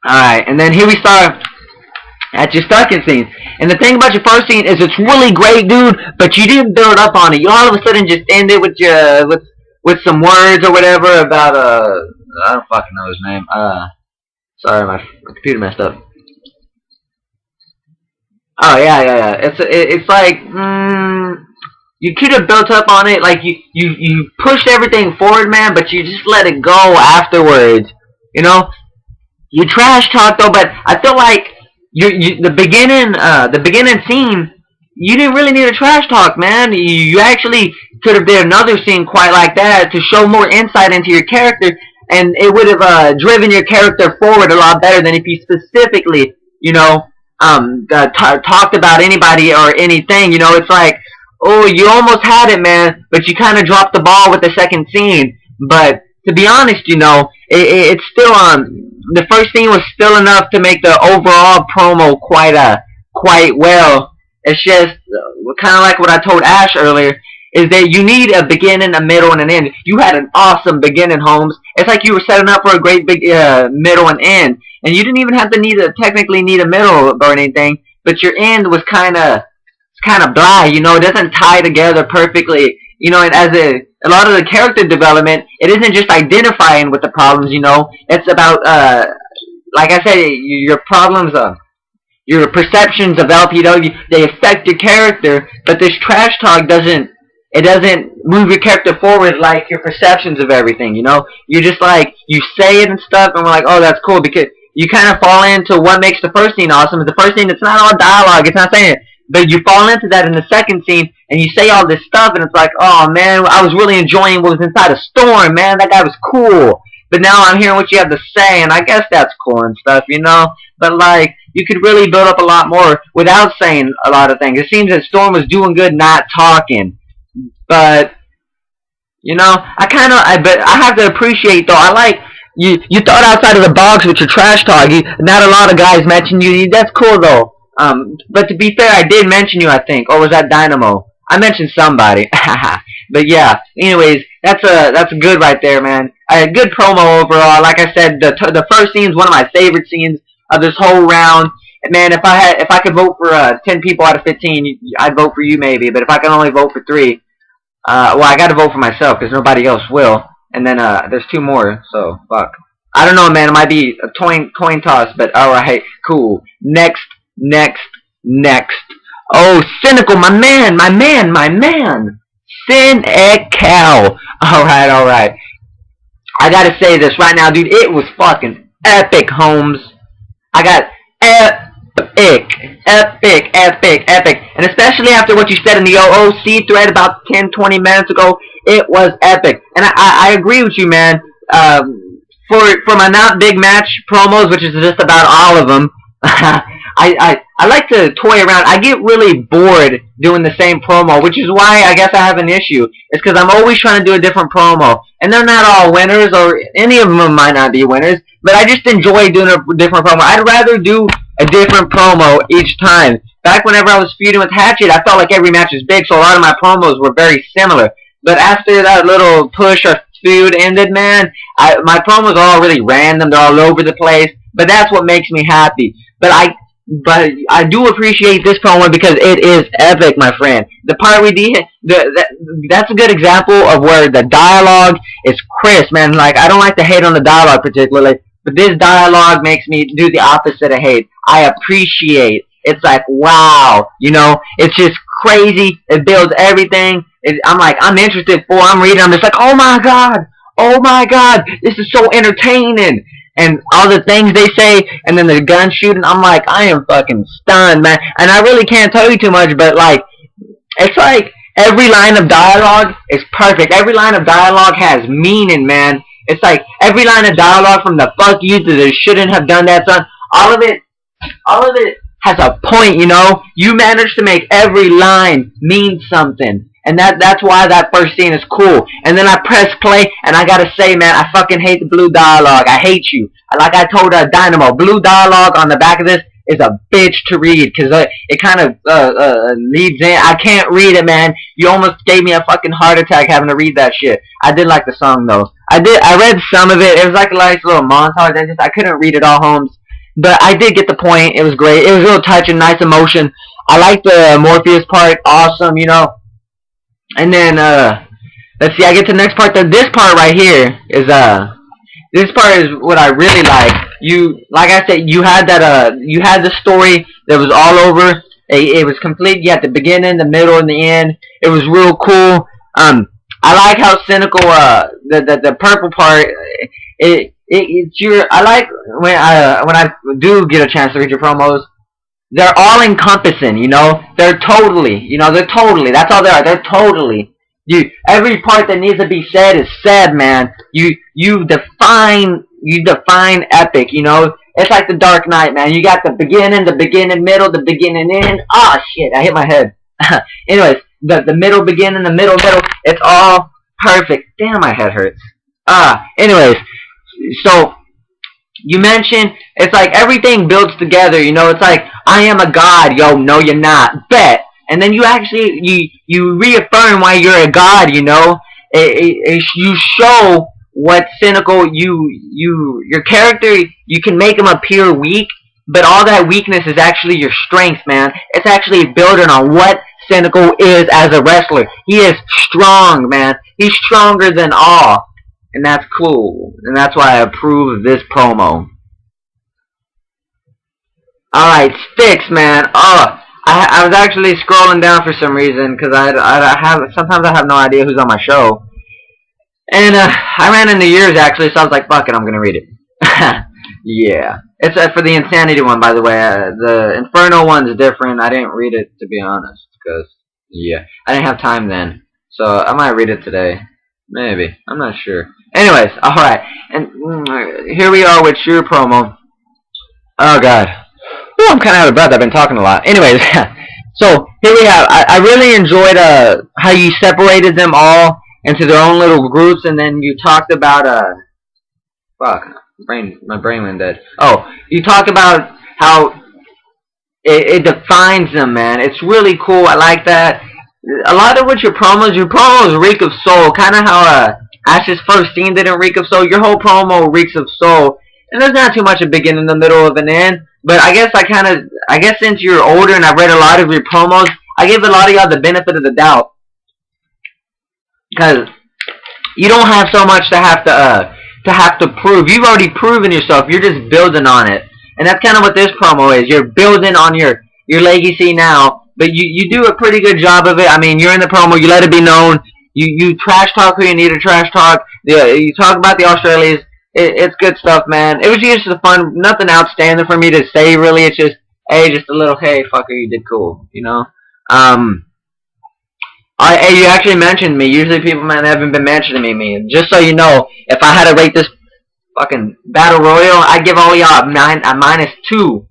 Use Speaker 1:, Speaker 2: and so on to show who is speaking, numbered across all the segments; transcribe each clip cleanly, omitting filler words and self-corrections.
Speaker 1: Alright, and then here we start at your second scene. And the thing about your first scene is it's really great, dude, but you didn't build up on it. You all of a sudden just ended with your with some words or whatever about I don't fucking know his name. Sorry, my computer messed up. Oh yeah. It's like you could have built up on it, like you pushed everything forward, man, but you just let it go afterwards. You know, you trash talk though, but I feel like the beginning scene, you didn't really need a trash talk, man. You actually could have did another scene quite like that to show more insight into your character, and it would have driven your character forward a lot better than if you specifically, you know, talked about anybody or anything. You know, it's like, oh, you almost had it, man, but you kind of dropped the ball with the second scene. But to be honest, you know, it's still the first scene was still enough to make the overall promo quite well. It's just kind of like what I told Ash earlier, is that you need a beginning, a middle, and an end. You had an awesome beginning, Holmes. It's like you were setting up for a great big middle and end, and you didn't even have to technically need a middle or anything. But your end was kind of blah. You know, it doesn't tie together perfectly. You know, and as a lot of the character development, it isn't just identifying with the problems. You know, it's about like I said, your problems your perceptions of LPW, they affect your character, but this trash talk doesn't move your character forward like your perceptions of everything, you know? You just like, you say it and stuff, and we're like, oh, that's cool, because you kind of fall into what makes the first scene awesome. The first scene, it's not all dialogue, it's not saying it, but you fall into that in the second scene, and you say all this stuff, and it's like, oh, man, I was really enjoying what was inside of Storm, man, that guy was cool. But now I'm hearing what you have to say, and I guess that's cool and stuff, you know? But, like, you could really build up a lot more without saying a lot of things. It seems that Storm was doing good not talking. But, you know, but I have to appreciate, though, I like, you thought outside of the box with your trash talk. Not a lot of guys mention you. That's cool, though. But to be fair, I did mention you, I think. Or was that Dynamo? I mentioned somebody. But yeah, anyways, that's good right there, man. A good promo overall. Like I said, the first scene is one of my favorite scenes of this whole round. Man, if I could vote for 10 people out of 15, I'd vote for you maybe. But if I can only vote for 3, well, I got to vote for myself because nobody else will. And then there's 2 more, so fuck. I don't know, man. It might be a coin toss, but all right, cool. Next. Oh, Cynical, my man. Cynical. All right. I gotta say this right now, dude. It was fucking epic, Holmes. I got epic. And especially after what you said in the OOC thread about 10-20 minutes ago, it was epic. And I agree with you, man. For my not big match promos, which is just about all of them, I like to toy around. I get really bored doing the same promo, which is why I guess I have an issue. It's because I'm always trying to do a different promo. And they're not all winners, or any of them might not be winners, but I just enjoy doing a different promo. I'd rather do a different promo each time. Back whenever I was feuding with Hatchet, I felt like every match was big, so a lot of my promos were very similar. But after that little push or feud ended, man, my promos are all really random. They're all over the place. But that's what makes me happy. But I do appreciate this promo because it is epic, my friend. The part we did, that's a good example of where the dialogue is crisp, man. Like, I don't like to hate on the dialogue particularly, but this dialogue makes me do the opposite of hate. I appreciate. It's like, wow, you know, it's just crazy. It builds everything. I'm like, I'm interested for. I'm reading. I'm just like, oh my god, this is so entertaining. And all the things they say, and then the gun shooting, I'm like, I am fucking stunned, man. And I really can't tell you too much, but like, it's like every line of dialogue is perfect. Every line of dialogue has meaning, man. It's like every line of dialogue from the fuck you to the shouldn't have done that, son. All of it has a point, you know. You managed to make every line mean something. And that's why that first scene is cool. And then I press play, and I gotta say, man, I fucking hate the blue dialogue. I hate you. Like I told Dynamo, blue dialogue on the back of this is a bitch to read, because it kind of leads in. I can't read it, man. You almost gave me a fucking heart attack having to read that shit. I did like the song, though. I read some of it. It was like a nice little montage. I couldn't read it all, Holmes. But I did get the point. It was great. It was real touching, nice emotion. I like the Morpheus part. Awesome, you know. And then let's see. I get to the next part. This part right here is this part is what I really like. Like I said, you had that you had the story that was all over. It was complete. You had the beginning, the middle, and the end. It was real cool. I like how cynical the purple part. It's your. I like when I do get a chance to read your promos. They're all encompassing. You know, they're totally. You know, they're totally. That's all they are. They're totally. Every part that needs to be said is said, man. You define epic. You know, it's like the Dark Knight, man. You got the beginning, middle, the beginning, end. Ah, shit! I hit my head. Anyways, the middle, beginning, the middle. It's all perfect. Damn, my head hurts. Anyways, so you mentioned it's like everything builds together. You know, it's like I am a god. Yo, no, you're not. Bet. And then you actually you reaffirm why you're a god. You know, you show what cynical your character. You can make him appear weak, but all that weakness is actually your strength, man. It's actually building on what cynical is as a wrestler. He is strong, man. He's stronger than all, and that's cool. And that's why I approve of this promo. All right, Styx, man. I was actually scrolling down for some reason because sometimes I have no idea who's on my show, and I ran into yours actually, so I was like, fuck it, I'm gonna read it. Yeah, it's for the Insanity one, by the way. The Inferno one's different. I didn't read it, to be honest, because yeah, I didn't have time then, so I might read it today, maybe. I'm not sure. Anyways, all right, and here we are with your promo. Oh god. Ooh, I'm kind of out of breath. I've been talking a lot. Anyways, so here we have. I really enjoyed how you separated them all into their own little groups, and then you talked about fuck, my brain went dead. Oh, you talked about how it defines them, man. It's really cool. I like that. A lot of what your promos reek of soul. Kind of how Ash's first scene didn't reek of soul. Your whole promo reeks of soul, and there's not too much a beginning, the middle, of an end. But I guess since you're older and I've read a lot of your promos, I give a lot of y'all the benefit of the doubt. Because you don't have so much to have to prove. You've already proven yourself. You're just building on it. And that's kind of what this promo is. You're building on your legacy now. But you do a pretty good job of it. I mean, you're in the promo. You let it be known. You trash talk who you need to trash talk. You talk about the Australians. It's good stuff, man. It was just a fun, nothing outstanding for me to say, really. It's just, hey, just a little, hey, fucker, you did cool, you know? Hey, you actually mentioned me. Usually people, man, haven't been mentioning me. Just so you know, if I had to rate this fucking Battle Royal, I'd give all y'all a -2,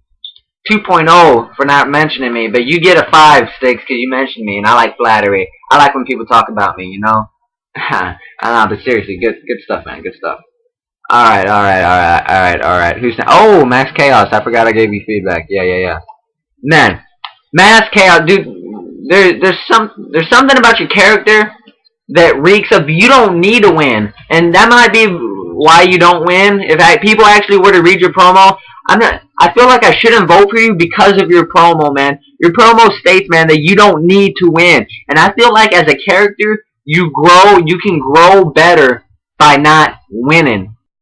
Speaker 1: 2.0 for not mentioning me. But you get a 5, Styx, because you mentioned me, and I like flattery. I like when people talk about me, you know? But seriously, good stuff, man, good stuff. Alright. Who's now? Oh, Max Chaos. I forgot I gave you feedback. Yeah. Man, Max Chaos, dude. There's something about your character that reeks of you don't need to win, and that might be why you don't win. If people actually were to read your promo, I feel like I shouldn't vote for you because of your promo, man. Your promo states, man, that you don't need to win, and I feel like as a character, you can grow better by not winning.